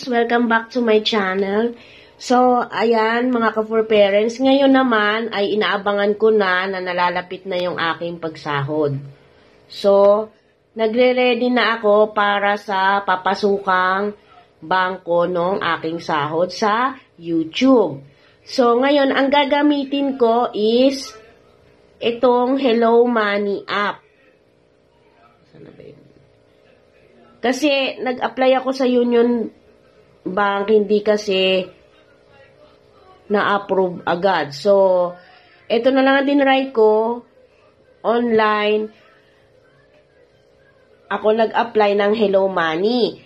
guys! Welcome back to my channel. So, ayan mga ka-for parents, ngayon naman ay inaabangan ko na nalalapit na yung aking pagsahod. So, nagre-ready na ako para sa papasukang bangko ng aking sahod sa YouTube. So, ngayon ang gagamitin ko is itong Hello Money app. Sana ba yun? Kasi nag-apply ako sa Union Bank, hindi kasi na-approve agad. So, ito na lang ang tinry ko. Online, ako nag-apply ng Hello Money.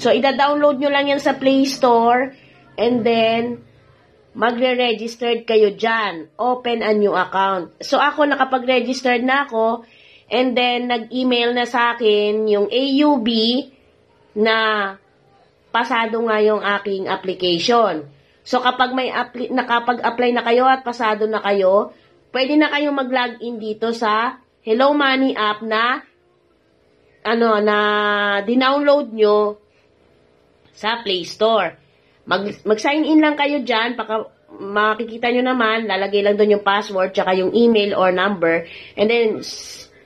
So, ida-download nyo lang yan sa Play Store and then magre-registered kayo dyan. Open a new account. So, ako nakapag-registered na ako. And then, nag-email na sa akin yung AUB na pasado nga yung aking application. So, kapag nakapag-apply na kayo at pasado na kayo, pwede na kayong mag-login dito sa Hello Money app na dinownload nyo sa Play Store. Mag-sign in lang kayo dyan, makikita nyo naman, lalagay lang doon yung password, tsaka yung email or number, and then,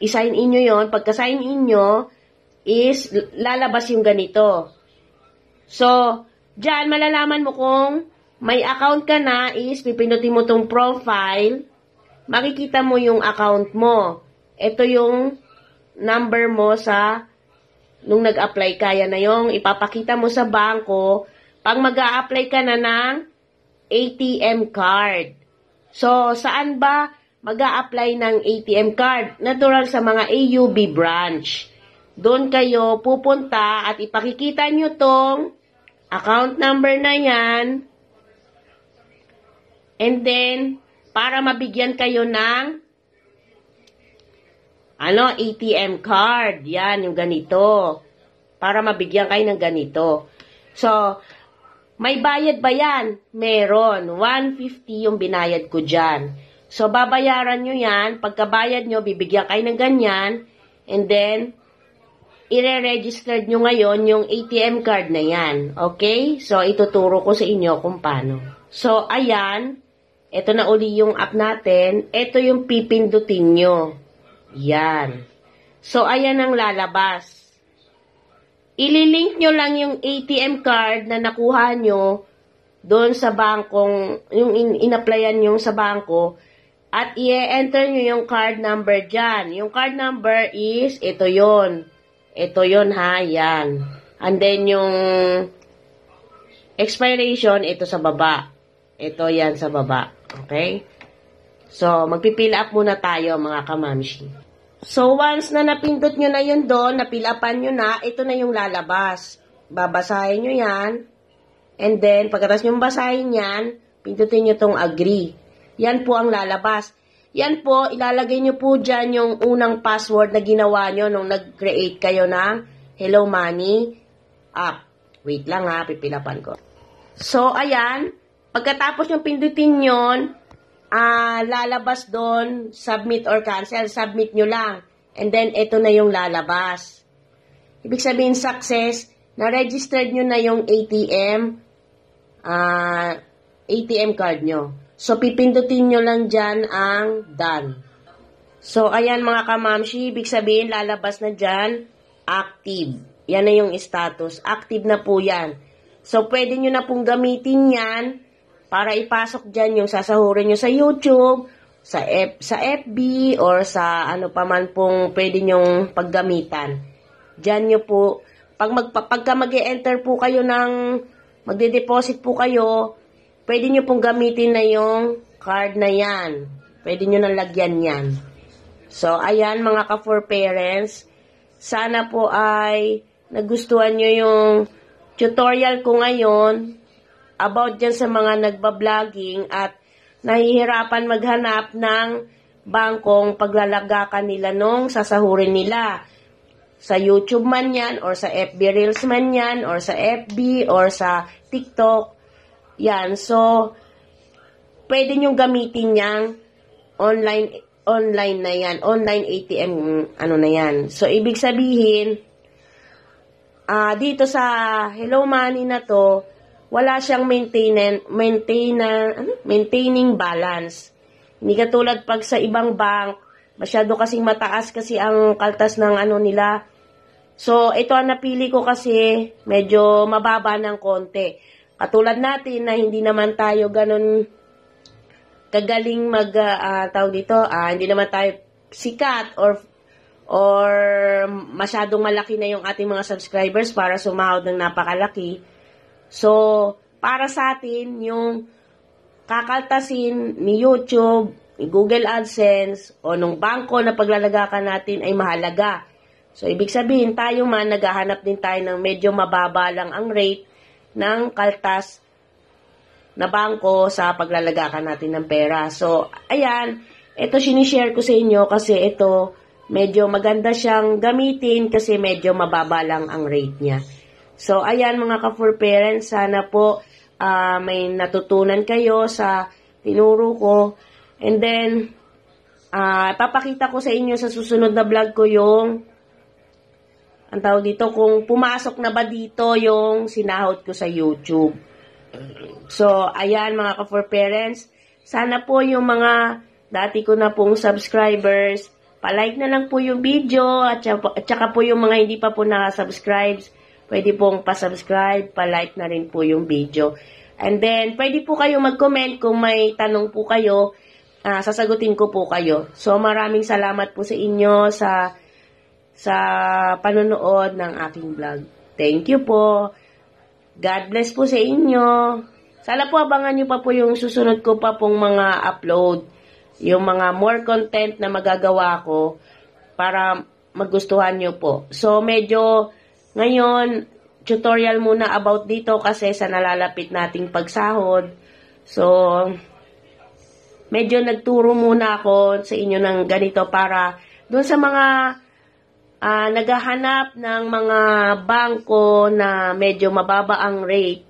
i-sign in nyo yun. Pagka-sign in nyo, is lalabas yung ganito. So, dyan, malalaman mo kung may account ka na, is pipindutin mo tong profile, makikita mo yung account mo. Ito yung number mo nung nag-apply ka. Yan na yung ipapakita mo sa bangko pag mag-a-apply ka na ng ATM card. So, saan ba mag-a-apply ng ATM card? Natural sa mga AUB branch. Doon kayo pupunta at ipakikita nyo tong account number na yan. And then, para mabigyan kayo ng ATM card. Yan, yung ganito. Para mabigyan kayo ng ganito. So, may bayad ba yan? Meron. 150 yung binayad ko dyan. So, babayaran nyo yan. Pagkabayad nyo, bibigyan kayo ng ganyan. And then, ire-register nyo ngayon yung ATM card na yan. Okay? So, ituturo ko sa inyo kung paano. So, ayan. Ito na uli yung app natin. Ito yung pipindutin nyo. Yan. So, ayan ang lalabas. Ililink nyo lang yung ATM card na nakuha nyo doon sa bangkong, yung in-applyan nyo sa bangko. At i-enter nyo yung card number dyan. Yung card number is, ito yon. Ito yon ha, yan. And then yung expiration, ito sa baba. Ito yan sa baba. Okay? So, magpipil up muna tayo mga kamamshi. So, once na napindot nyo na yun doon, napil upan nyo na, ito na yung lalabas. Babasahin nyo yan. And then, pagkatapos nyo basahin yan, pindutin nyo tong agree. Yan po ang lalabas. Yan po, ilalagay nyo po dyan yung unang password na ginawa nyo nung nag-create kayo ng Hello Money app. Wait lang ha, pipilapan ko. So, ayan. Pagkatapos yung pindutin yun, lalabas doon, submit or cancel. Submit nyo lang. And then, ito na yung lalabas. Ibig sabihin, success. Na-registered nyo na yung ATM card nyo. So, pipindutin nyo lang dyan ang done. So, ayan mga kamamshi, ibig sabihin, lalabas na dyan, active. Yan na yung status. Active na po yan. So, pwede nyo na pong gamitin yan para ipasok dyan yung sasahurin nyo sa YouTube, sa FB, or sa ano pa man pong pwede nyong paggamitan. Dyan nyo po, pagka mag-e-enter po kayo magde-deposit po kayo, pwede nyo pong gamitin na yung card na yan. Pwede nyo nang lagyan yan. So, ayan mga ka-for parents. Sana po ay nagustuhan nyo yung tutorial ko ngayon about dyan sa mga nagbablogger at nahihirapan maghanap ng bangkong paglalagakan nila nung sasahurin nila. Sa YouTube man yan, or sa FB Reels man yan, or sa FB, or sa TikTok. Yan, so, pwede nyo gamitin yang online na yan, online ATM, na yan. So, ibig sabihin, dito sa Hello Money na to, wala siyang maintaining balance. Hindi katulad pag sa ibang bank, masyado kasing mataas kasi ang kaltas ng ano nila. So, ito ang napili ko kasi medyo mababa ng konti. Katulad natin na hindi naman tayo ganun kagaling hindi naman tayo sikat or masyadong malaki na yung ating mga subscribers para sumahod ng napakalaki. So, para sa atin, yung kakaltasin ni YouTube, ni Google AdSense, o nung bangko na paglalagakan natin ay mahalaga. So, ibig sabihin, tayo man, naghahanap din tayo ng medyo mababa lang ang rate ng kaltas na bangko sa paglalagakan natin ng pera. So, ayan, ito sinishare ko sa inyo kasi ito, medyo maganda siyang gamitin kasi medyo mababa lang ang rate niya. So, ayan mga ka-for parents, sana po may natutunan kayo sa tinuro ko. And then, papakita ko sa inyo sa susunod na vlog ko yung, ang tawag dito, kung pumasok na ba dito yung sinahod ko sa YouTube. So, ayan mga ka-for parents, sana po yung mga dati ko na pong subscribers, palike na lang po yung video at saka po yung mga hindi pa po nakasubscribe, pwede pong pasubscribe, palike na rin po yung video. And then, pwede po kayo mag-comment kung may tanong po kayo, sasagutin ko po kayo. So, maraming salamat po sa inyo sa panonood ng aking vlog. Thank you po. God bless po sa inyo. Sana po abangan nyo pa po yung susunod ko pa pong mga upload. Yung mga more content na magagawa ko para magustuhan nyo po. So, medyo ngayon, tutorial muna about dito kasi sa nalalapit nating pagsahod. So, medyo nagturo muna ako sa inyo ng ganito para doon sa mga naghahanap ng mga bangko na medyo mababa ang rate,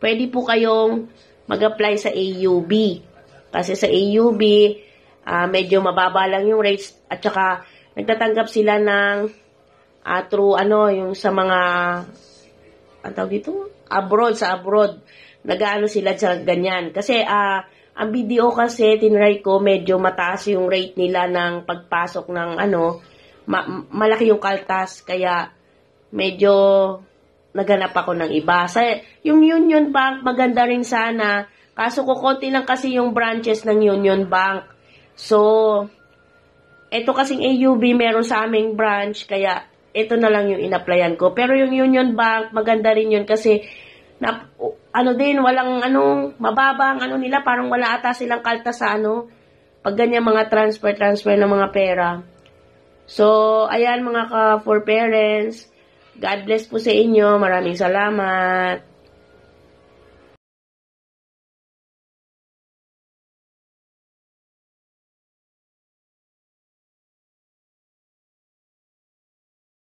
pwede po kayong mag-apply sa AUB. Kasi sa AUB, medyo mababa lang yung rates at saka nagtatanggap sila ng through yung sa mga ang tawag dito? Sa abroad. Nag-ano sila sa ganyan. Kasi ang BDO kasi tinry ko medyo mataas yung rate nila ng pagpasok ng malaki yung kaltas, kaya medyo naghanap ako ng iba. Yung Union Bank, maganda rin sana, kaso kukunti lang kasi yung branches ng Union Bank. So, ito kasing AUB, meron sa aming branch, kaya ito na lang yung in-applyan ko. Pero yung Union Bank, maganda rin yun kasi, walang mababa ang nila, parang wala ata silang kaltas sa pag ganyan mga transfer ng mga pera. So, ayan mga ka-for parents, God bless po sa inyo. Maraming salamat.